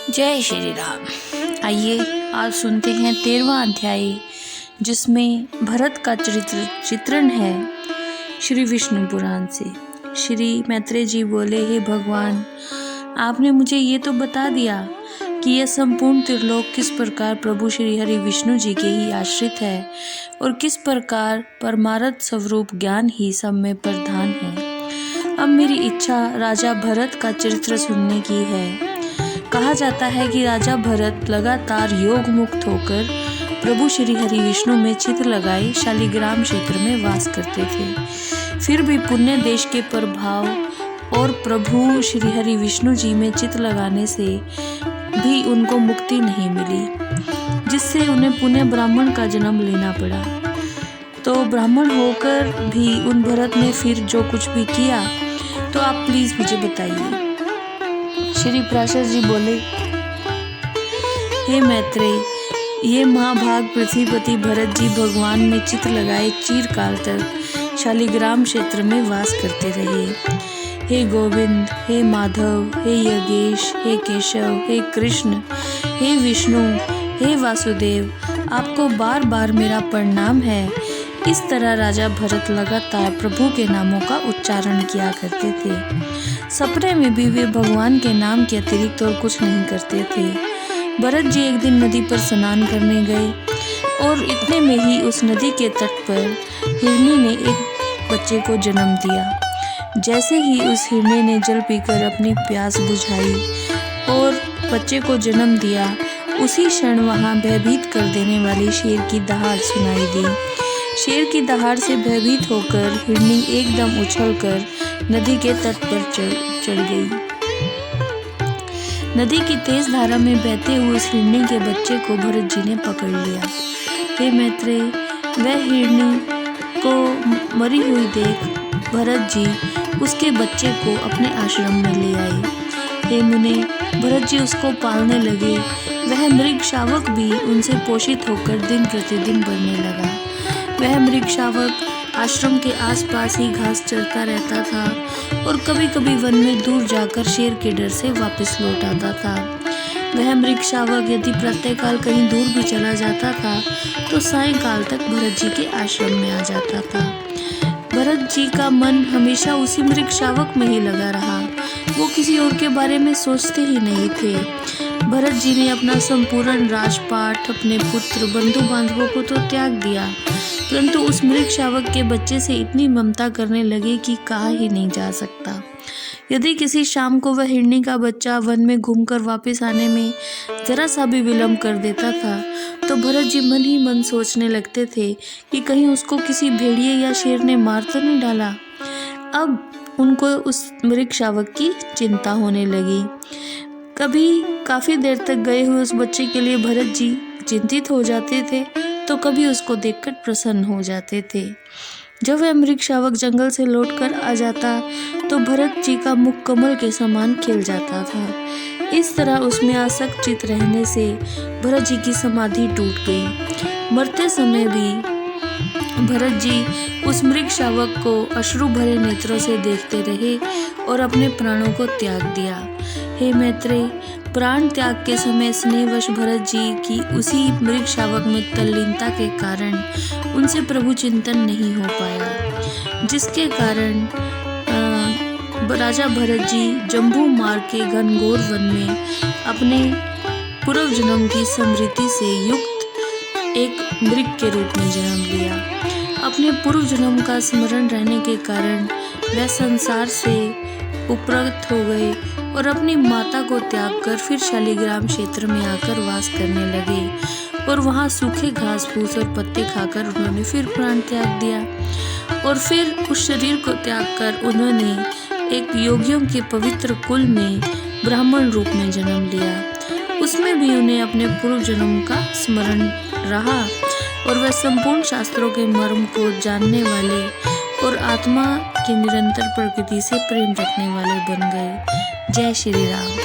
जय श्री राम। आइए आज सुनते हैं 13वां अध्याय, जिसमें भरत का चित्रण है श्री विष्णु पुराण से। श्री मैत्रेय जी बोले, हे भगवान, आपने मुझे ये तो बता दिया कि यह संपूर्ण त्रिलोक किस प्रकार प्रभु श्री हरि विष्णु जी के ही आश्रित है और किस प्रकार परमार्थ स्वरूप ज्ञान ही सब में प्रधान है। अब मेरी इच्छा राजा भरत का चरित्र सुनने की है। कहा जाता है कि राजा भरत लगातार योग मुक्त होकर प्रभु श्री हरि विष्णु में चित्त लगाए शालिग्राम क्षेत्र में वास करते थे। फिर भी पुण्य देश के प्रभाव और प्रभु श्री हरि विष्णु जी में चित्त लगाने से भी उनको मुक्ति नहीं मिली, जिससे उन्हें पुण्य ब्राह्मण का जन्म लेना पड़ा। तो ब्राह्मण होकर भी उन भरत ने फिर जो कुछ भी किया, तो आप प्लीज मुझे बताइए। श्री पराशर जी बोले, हे मैत्रेय, ये महाभाग पृथ्वीपति भरत जी भगवान में चित्त लगाए चिरकाल तक शालिग्राम क्षेत्र में वास करते रहे। हे गोविंद, हे माधव, हे यज्ञेश, हे केशव, हे कृष्ण, हे विष्णु, हे वासुदेव, आपको बार बार मेरा प्रणाम है। इस तरह राजा भरत लगातार प्रभु के नामों का उच्चारण किया करते थे। सपने में भी वे भगवान के नाम के अतिरिक्त और कुछ नहीं करते थे। भरत जी एक दिन नदी पर स्नान करने गए और इतने में ही उस नदी के तट पर हिरनी ने एक बच्चे को जन्म दिया। जैसे ही उस हिरनी ने जल पीकर अपनी प्यास बुझाई और बच्चे को जन्म दिया, उसी क्षण वहां भयभीत कर देने वाली शेर की दहाड़ सुनाई दी। शेर की दहाड़ से भयभीत होकर हिरनी एकदम उछलकर नदी के तट पर चढ़ गई। नदी की तेज धारा में बहते हुए उस हिरनी के बच्चे को भरत जी ने पकड़ लिया। हे मैत्रेय, वह हिरनी को मरी हुई देख भरत जी उसके बच्चे को अपने आश्रम में ले आए। हे मुने, भरत जी उसको पालने लगे। वह मृग शावक भी उनसे पोषित होकर दिन प्रतिदिन बढ़ने लगा। वह मृग शावक आश्रम के आसपास ही घास चरता रहता था और कभी कभी वन में दूर जाकर शेर के डर से वापस लौट आता था। वह मृग शावक यदि प्रातःकाल कहीं दूर भी चला जाता था तो सायंकाल तक भरत जी के आश्रम में आ जाता था। भरत जी का मन हमेशा उसी मृग शावक में ही लगा रहा। वो किसी और के बारे में सोचते ही नहीं थे। भरत जी ने अपना संपूर्ण राजपाट, अपने पुत्र, बंधु बांधवों को तो त्याग दिया, परंतु उस मृग शावक के बच्चे से इतनी ममता करने लगे कि कहा ही नहीं जा सकता। यदि किसी शाम को वह हिरनी का बच्चा वन में घूमकर वापस आने में जरा सा भी विलंब कर देता था, तो भरत जी मन ही मन सोचने लगते थे कि कहीं उसको किसी भेड़िए या शेर ने मार तो नहीं डाला। अब उनको उस मृग शावक की चिंता होने लगी। कभी काफी देर तक गए हुए उस बच्चे के लिए भरत जी चिंतित हो जाते थे, तो कभी उसको देखकर प्रसन्न हो जाते थे। जब वह मृग शावक जंगल से लौटकर आ जाता तो भरत जी का मुख कमल के समान खिल जाता था। इस तरह उसमें आसक्त चित रहने से भरत जी की समाधि टूट गई। मरते समय भी भरत जी उस मृग शावक को अश्रु भरे नेत्रों से देखते रहे और अपने प्राणों को त्याग दिया। हे मैत्रेय, प्राण त्याग के समय स्नेहवश भरत जी की उसी मृग शावक में तल्लीनता के कारण उनसे प्रभु चिंतन नहीं हो पाया, जिसके कारण राजा भरत जी जम्बू मार्ग के घनघोर वन में अपने पूर्व जन्म की स्मृति से युक्त एक मृग के रूप में जन्म लिया। अपने पूर्व जन्म का स्मरण रहने के कारण वह संसार से उपरत हो गए और अपनी माता को त्याग कर फिर शालिग्राम क्षेत्र में आकर वास करने लगे और वहां सूखे घास फूस और पत्ते खाकर उन्होंने फिर प्राण त्याग दिया। और फिर उस शरीर को त्याग कर उन्होंने एक योगियों के पवित्र कुल में ब्राह्मण रूप में जन्म लिया। उसमें भी उन्हें अपने पूर्व जन्म का स्मरण रहा और वह संपूर्ण शास्त्रों के मर्म को जानने वाले और आत्मा की निरंतर प्रकृति से प्रेम रखने वाले बन गए। जय श्री राम।